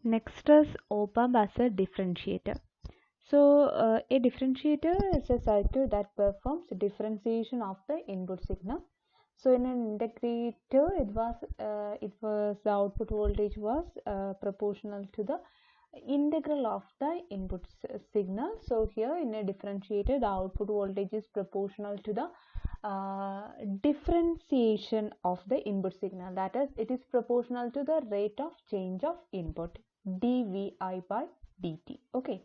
Next is op-amp as a differentiator. So a differentiator is a circuit that performs differentiation of the input signal. So in an integrator, the output voltage was proportional to the integral of the input signal. So here in a differentiator, the output voltage is proportional to the differentiation of the input signal, that is, it is proportional to the rate of change of input, dvi by dt. Okay,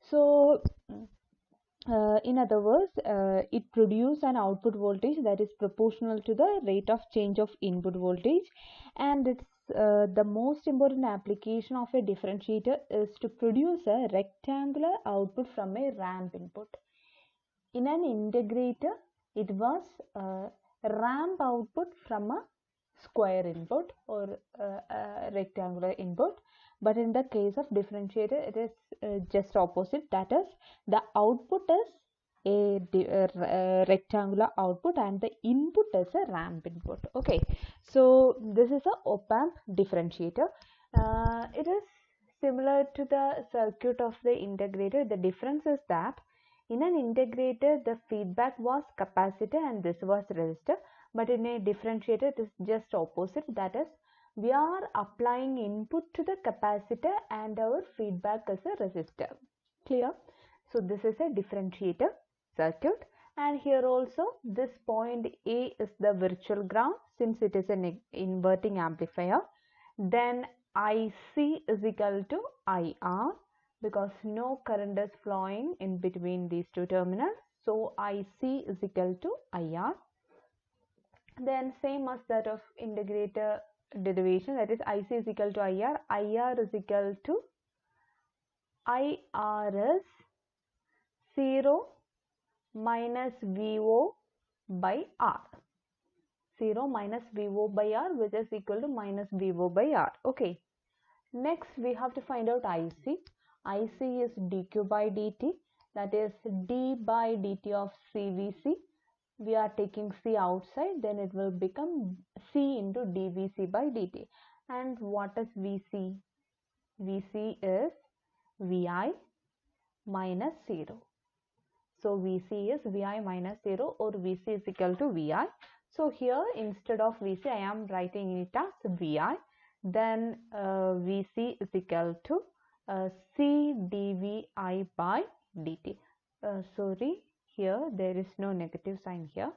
so in other words, it produces an output voltage that is proportional to the rate of change of input voltage, and it's the most important application of a differentiator is to produce a rectangular output from a ramp input. In an integrator, it was ramp output from a square input or rectangular input, but in the case of differentiator, it is just opposite, that is, the output is a rectangular output and the input is a ramp input. Okay, so this is a op-amp differentiator. It is similar to the circuit of the integrator. The difference is that in an integrator, the feedback was capacitor and this was resistor, but in a differentiator, it is just opposite, that is, we are applying input to the capacitor and our feedback is a resistor. Clear? So this is a differentiator circuit, and here also this point A is the virtual ground since it is an inverting amplifier. Then IC is equal to IR because no current is flowing in between these two terminals. So IC is equal to IR. Then same as that of integrator derivation, that is IC is equal to IR. IR is equal to IR is 0 minus VO by R. 0 minus VO by R, which is equal to minus VO by R. Okay. Next we have to find out IC. IC is dq by dt, that is d by dt of CVC. We are taking C outside, then it will become C into dVC by dt. And what is VC? VC is VI minus 0. So VC is VI minus 0 or VC is equal to VI. So here instead of VC I am writing it as VI. Then VC is equal to C dVi by dt. Sorry, here there is no negative sign here.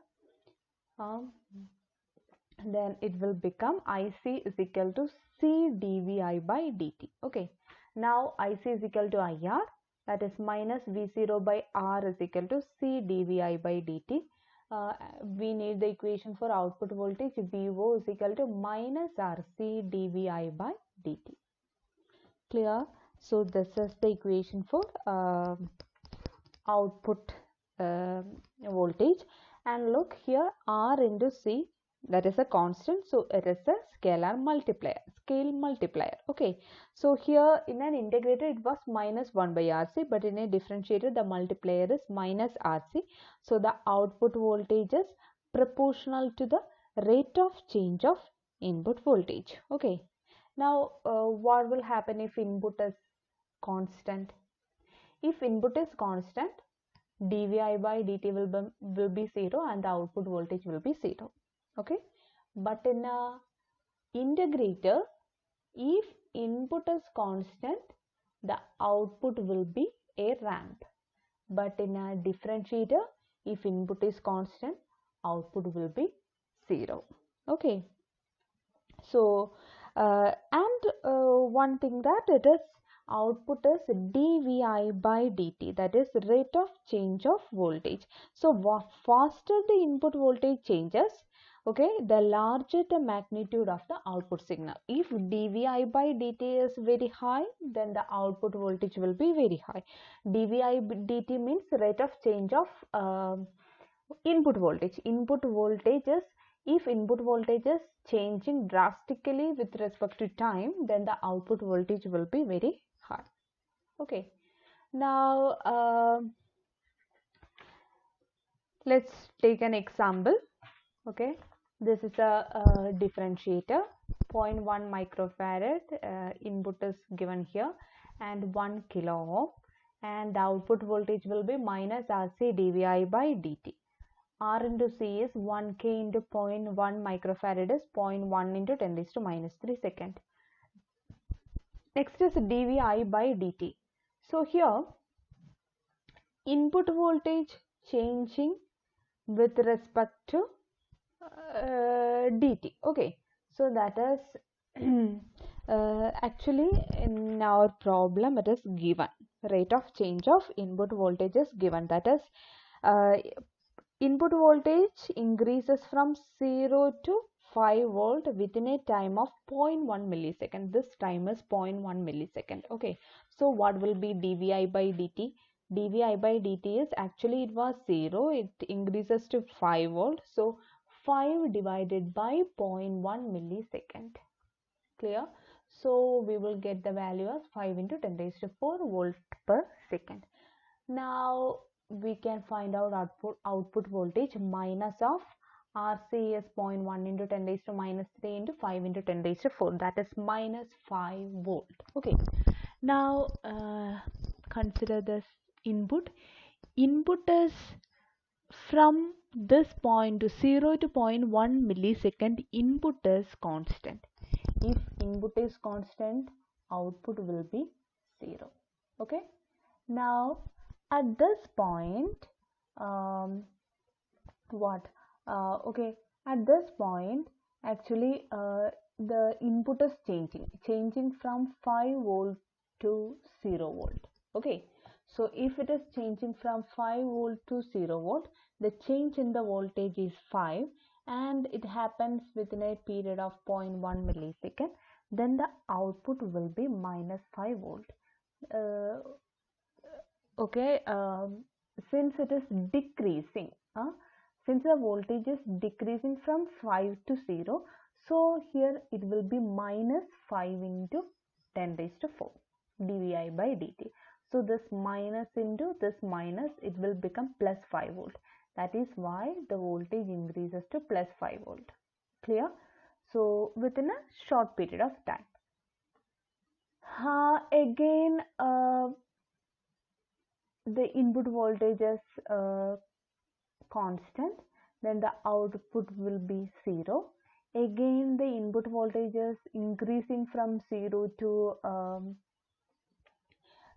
Then it will become IC is equal to C dVi by dt. Okay, now IC is equal to IR, that is minus V0 by R is equal to C dVi by dt. We need the equation for output voltage. VO is equal to minus RC dVi by dt. Clear? So this is the equation for output voltage. And look here, R into C, that is a constant, so it is a scalar multiplier, scale multiplier. Okay, so here in an integrator it was minus 1 by RC, but in a differentiator the multiplier is minus RC. So the output voltage is proportional to the rate of change of input voltage. Okay, now what will happen if input is constant? If input is constant, dVi by dt will be 0 and the output voltage will be 0. Okay, but in a integrator, if input is constant, the output will be a ramp. But in a differentiator, if input is constant, output will be 0. Okay, so one thing that it is output is dVi by dt, that is rate of change of voltage. So faster the input voltage changes, okay, the larger the magnitude of the output signal. If dVi by dt is very high, then the output voltage will be very high. dVi dt means rate of change of input voltage. Input voltage is, if input voltage is changing drastically with respect to time, then the output voltage will be very high. Okay, now let's take an example. Okay, this is a differentiator. 0.1 microfarad input is given here, and 1 kilo ohm, and the output voltage will be minus RC dVi by dt. R into C is 1k into 0.1 microfarad is 0.1 into 10 raised to minus 3 second. Next is dVi by dt. So here input voltage changing with respect to dt. Okay, so that is actually in our problem it is given rate of change of input voltage is given, that is input voltage increases from 0 to 5 volt within a time of 0.1 millisecond. This time is 0.1 millisecond. Okay, so what will be dVi by dt? dVi by dt is, actually it was 0, it increases to 5 volt, so 5 divided by 0.1 millisecond. Clear? So we will get the value as 5 into 10 raised to 4 volt per second. Now we can find out output voltage minus of RC is 0.1 into 10 raised to minus 3 into 5 into 10 raised to 4, that is minus 5 volt. Okay, now consider this input. Input is from this point to 0 to 0.1 millisecond, input is constant. If input is constant, output will be 0. Okay, now at this point at this point actually the input is changing from 5 volt to 0 volt. Okay, so if it is changing from 5 volt to 0 volt, the change in the voltage is 5 and it happens within a period of 0.1 millisecond, then the output will be minus 5 volt. Okay, since it is decreasing, since the voltage is decreasing from 5 to 0, so here it will be minus 5 into 10 raised to 4 dVi by dt. So this minus into this minus, it will become plus 5 volt. That is why the voltage increases to plus 5 volt. Clear? So within a short period of time. Again, the input voltage is constant, then the output will be 0. Again, the input voltage is increasing from 0 to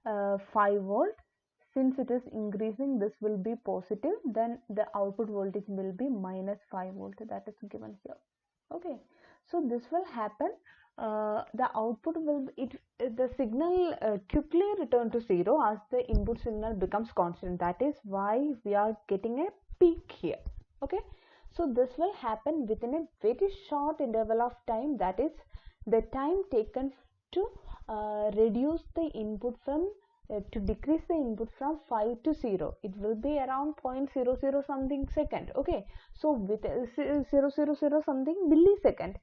5 volt. Since it is increasing, this will be positive, then the output voltage will be minus 5 volt, that is given here. Okay, so this will happen. The output will the signal quickly return to 0 as the input signal becomes constant. That is why we are getting a peak here. Okay, so this will happen within a very short interval of time, that is the time taken to reduce the input from to decrease the input from 5 to 0. It will be around 0.00 something second. Okay, so with 0.000 something millisecond.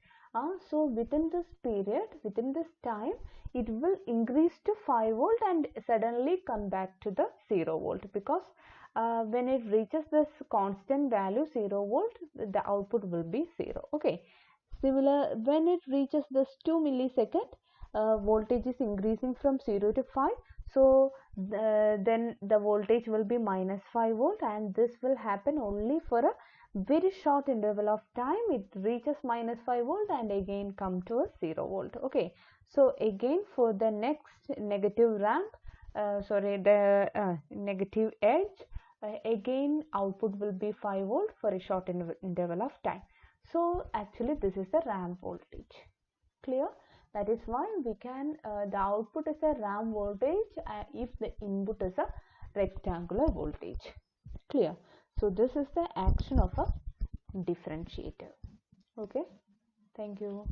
So within this period, within this time, it will increase to 5 volt and suddenly come back to the 0 volt, because when it reaches this constant value 0 volt, the output will be 0. Okay, similar when it reaches this 2 millisecond, voltage is increasing from 0 to 5, so then the voltage will be minus 5 volt, and this will happen only for a very short interval of time. It reaches minus 5 volt and again come to a 0 volt. Okay, so again for the next negative ramp, the negative edge, again output will be 5 volt for a short interval of time. So actually this is the ramp voltage. Clear? That is why we can the output is a ramp voltage if the input is a rectangular voltage. Clear? So this is the action of a differentiator. Okay, thank you.